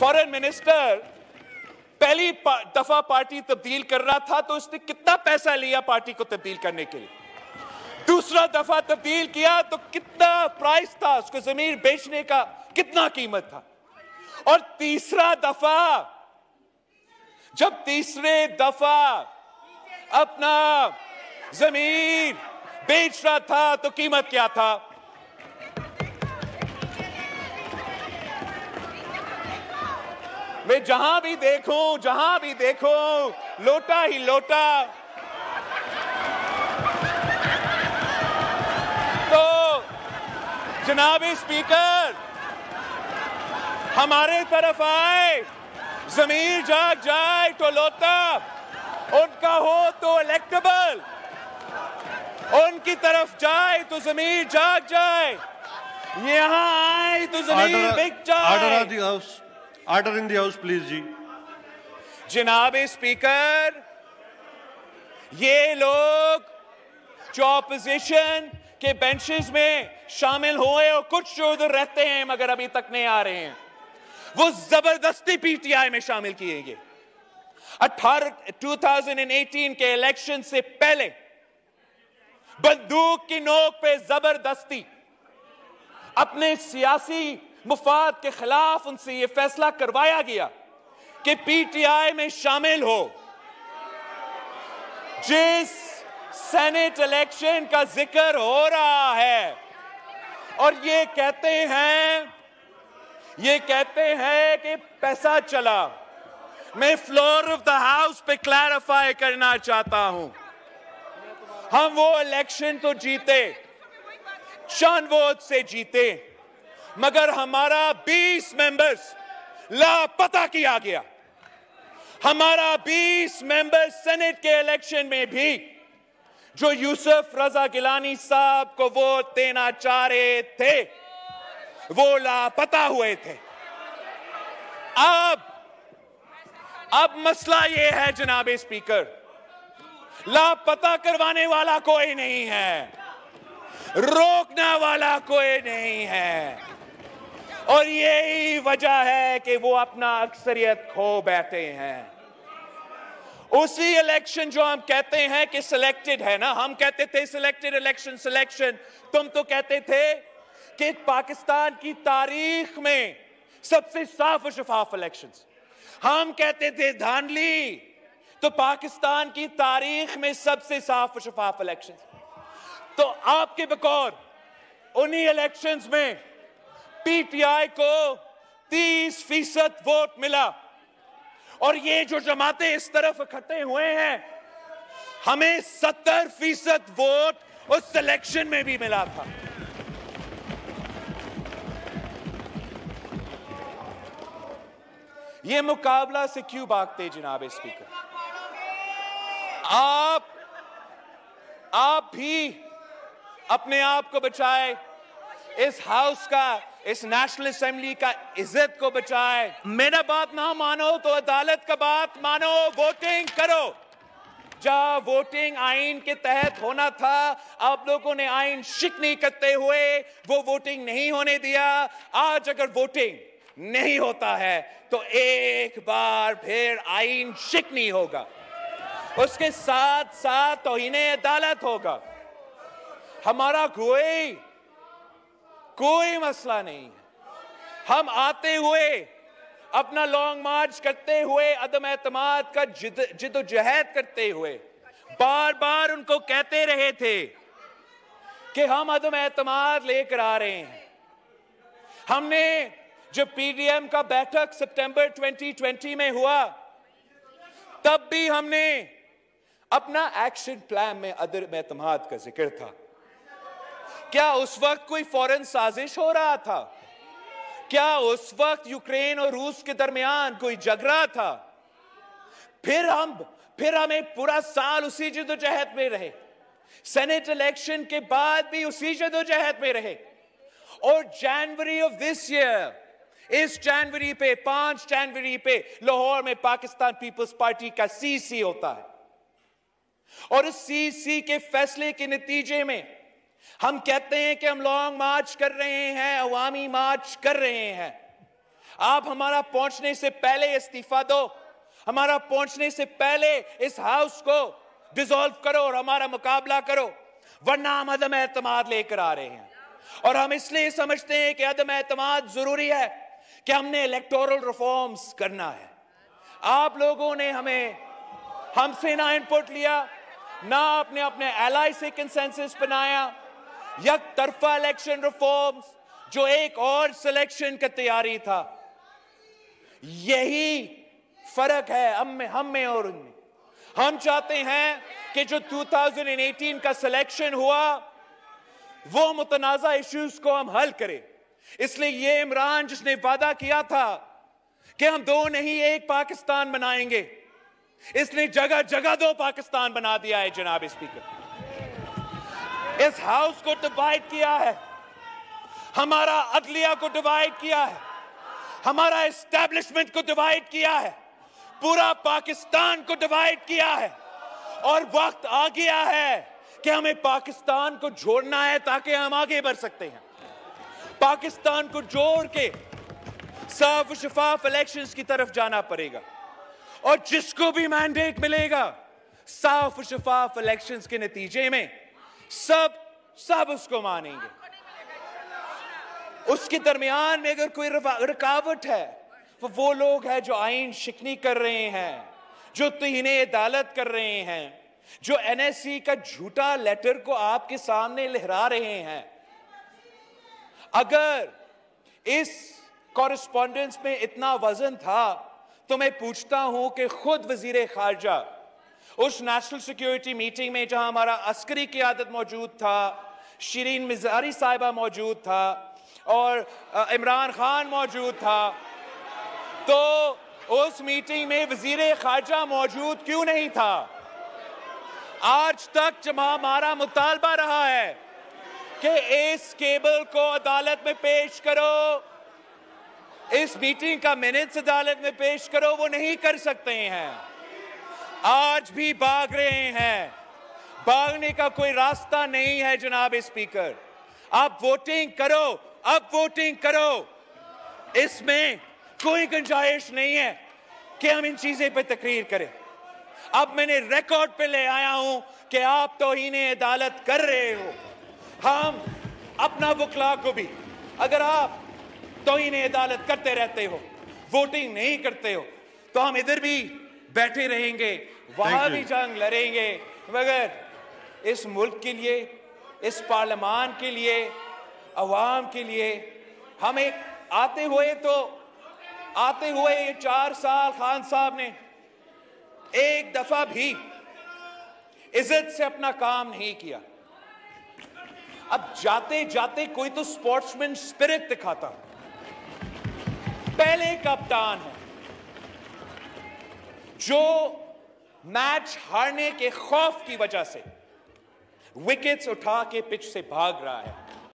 Foreign minister पहली दफा party तब्दील कर रहा था तो उसने कितना पैसा लिया पार्टी को तब्दील करने के लिए? दूसरा दफा तब्दील किया तो कितना प्राइस था, उसको जमीन बेचने का कितना कीमत था? और तीसरा दफा, जब तीसरे दफा अपना जमीन बेच रहा था तो कीमत क्या था? मैं जहां भी देखूं लोटा ही लोटा। तो जनाब स्पीकर, हमारे तरफ आए, जमीर जाग जाए तो लोटा, उनका हो तो इलेक्टेबल, उनकी तरफ जाए तो जमीर जाग जाए, यहां आए तो जमीर बिक जाए। Order in the house, please, जी। जनाब स्पीकर, ये लोग जो ऑपोजिशन के बेंचेस में शामिल हुए और कुछ जो उधर रहते हैं मगर अभी तक नहीं आ रहे हैं, वो जबरदस्ती पीटीआई में शामिल किए गए। 2018 के इलेक्शन से पहले बंदूक की नोक पे जबरदस्ती अपने सियासी मुफाद के खिलाफ उनसे यह फैसला करवाया गया कि पीटीआई में शामिल हो। जिस सेनेट इलेक्शन का जिक्र हो रहा है और ये कहते हैं कि पैसा चला, मैं फ्लोर ऑफ द हाउस पे क्लैरिफाई करना चाहता हूं, हम वो इलेक्शन तो जीते, चंद वोट से जीते, मगर हमारा 20 मेंबर्स लापता किया गया। हमारा 20 मेंबर्स सेनेट के इलेक्शन में भी जो यूसुफ रजा गिलानी साहब को वोट देना चाह रहे थे वो लापता हुए थे। अब मसला ये है जनाब स्पीकर, लापता करवाने वाला कोई नहीं है, रोकने वाला कोई नहीं है, और यही वजह है कि वो अपना अक्सरियत खो बैठे हैं। उसी इलेक्शन जो हम कहते हैं कि सिलेक्टेड है ना, हम कहते थे सिलेक्टेड इलेक्शन, तुम तो कहते थे कि पाकिस्तान की तारीख में सबसे साफ और शफाफ इलेक्शंस, हम कहते थे धांधली, तो पाकिस्तान की तारीख में सबसे साफ और शफाफ इलेक्शंस। तो आपके बकौर उन्हीं इलेक्शंस में पीटीआई को 30% वोट मिला, और ये जो जमातें इस तरफ इकट्ठे हुए हैं, हमें 70% वोट उस इलेक्शन में भी मिला था। ये मुकाबला से क्यों भागते जनाब स्पीकर? आप भी अपने आप को बचाए, इस हाउस का, इस नेशनल असेंबली का इज्जत को बचाए। मेरा बात ना मानो तो अदालत का बात मानो, वोटिंग करो। जब वोटिंग आइन के तहत होना था, आप लोगों ने आइन शिकनी करते हुए वो वोटिंग नहीं होने दिया। आज अगर वोटिंग नहीं होता है तो एक बार फिर आइन शिकनी होगा, उसके साथ साथ तौहीने अदालत होगा। हमारा कोई मसला नहीं है। हम आते हुए अपना लॉन्ग मार्च करते हुए, अदम एतमाद का जिद्दोजहद करते हुए बार बार उनको कहते रहे थे कि हम अदम एतमाद लेकर आ रहे हैं। हमने जब पीडीएम का बैठक सितंबर 2020 में हुआ, तब भी हमने अपना एक्शन प्लान में अदम एतमाद का जिक्र था। क्या उस वक्त कोई फौरन साजिश हो रहा था? क्या उस वक्त यूक्रेन और रूस के दरमियान कोई झगड़ा था? फिर हमें पूरा साल उसी जद्दोजहद में रहे, सेनेट इलेक्शन के बाद भी उसी जद्दोजहद में रहे, और जनवरी ऑफ दिस ईयर, इस जनवरी पे 5 जनवरी पे लाहौर में पाकिस्तान पीपल्स पार्टी का सीसी होता है, और इस सीसी के फैसले के नतीजे में हम कहते हैं कि हम लॉन्ग मार्च कर रहे हैं, अवामी मार्च कर रहे हैं। आप हमारा पहुंचने से पहले इस्तीफा दो, हमारा पहुंचने से पहले इस हाउस को डिसॉल्व करो और हमारा मुकाबला करो, वरना हम अदम एतमाद लेकर आ रहे हैं। और हम इसलिए समझते हैं कि अदम एतमाद जरूरी है कि हमने इलेक्टोरल रिफॉर्म्स करना है। आप लोगों ने हमसे ना इनपुट लिया, ना आपने अपने एलाई से कंसेंसस बनाया। एक तरफा इलेक्शन रिफॉर्म्स जो एक और सिलेक्शन का तैयारी था, यही फर्क है हम में और उनमें। हम चाहते हैं कि जो 2018 का सिलेक्शन हुआ वो मुतनाज़ा इश्यूज को हम हल करें। इसलिए ये इमरान जिसने वादा किया था कि हम दो नहीं एक पाकिस्तान बनाएंगे, इसने जगह जगह दो पाकिस्तान बना दिया है। जनाब स्पीकर, इस हाउस को डिवाइड किया है, हमारा अदलिया को डिवाइड किया है, हमारा एस्टैब्लिशमेंट को डिवाइड किया है, पूरा पाकिस्तान को डिवाइड किया है। और वक्त आ गया है कि हमें पाकिस्तान को जोड़ना है ताकि हम आगे बढ़ सकते हैं। पाकिस्तान को जोड़ के साफ और शफाफ इलेक्शंस की तरफ जाना पड़ेगा और जिसको भी मैंडेट मिलेगा साफ और शफाफ इलेक्शंस के नतीजे में सब उसको मानेंगे। उसके दरमियान में अगर कोई रुकावट है वो लोग हैं जो आईन शिकनी कर रहे हैं, जो तौहीने अदालत कर रहे हैं, जो एनएससी का झूठा लेटर को आपके सामने लहरा रहे हैं। अगर इस कॉरेस्पॉन्डेंस में इतना वजन था तो मैं पूछता हूं कि खुद वजीर खारजा उस नेशनल सिक्योरिटी मीटिंग में जहां हमारा अस्करी क़यादत मौजूद था, शिरीन मिजारी साहिबा मौजूद था और इमरान खान मौजूद था, तो उस मीटिंग में वजीर खारजा मौजूद क्यों नहीं था? आज तक जब हमारा मुतालबा रहा है कि इस केबल को अदालत में पेश करो, इस मीटिंग का मिनट्स अदालत में पेश करो, वो नहीं कर सकते हैं। आज भी भाग रहे हैं, भागने का कोई रास्ता नहीं है। जनाब स्पीकर, आप वोटिंग करो, अब वोटिंग करो, इसमें कोई गुंजाइश नहीं है कि हम इन चीजें पे तकरीर करें। अब मैंने रिकॉर्ड पे ले आया हूं कि आप तौहीने अदालत कर रहे हो। हम अपना वकला को भी, अगर आप तौहीने अदालत करते रहते हो, वोटिंग नहीं करते हो, तो हम इधर भी बैठे रहेंगे, वहां भी जंग लड़ेंगे, मगर इस मुल्क के लिए, इस पार्लियामान के लिए, अवाम के लिए हमें आते हुए ये 4 साल खान साहब ने एक दफा भी इज्जत से अपना काम नहीं किया। अब जाते जाते कोई तो स्पोर्ट्समैन स्पिरिट दिखाता। पहले कप्तान है जो मैच हारने के खौफ की वजह से विकेट्स उठा के पिच से भाग रहा है।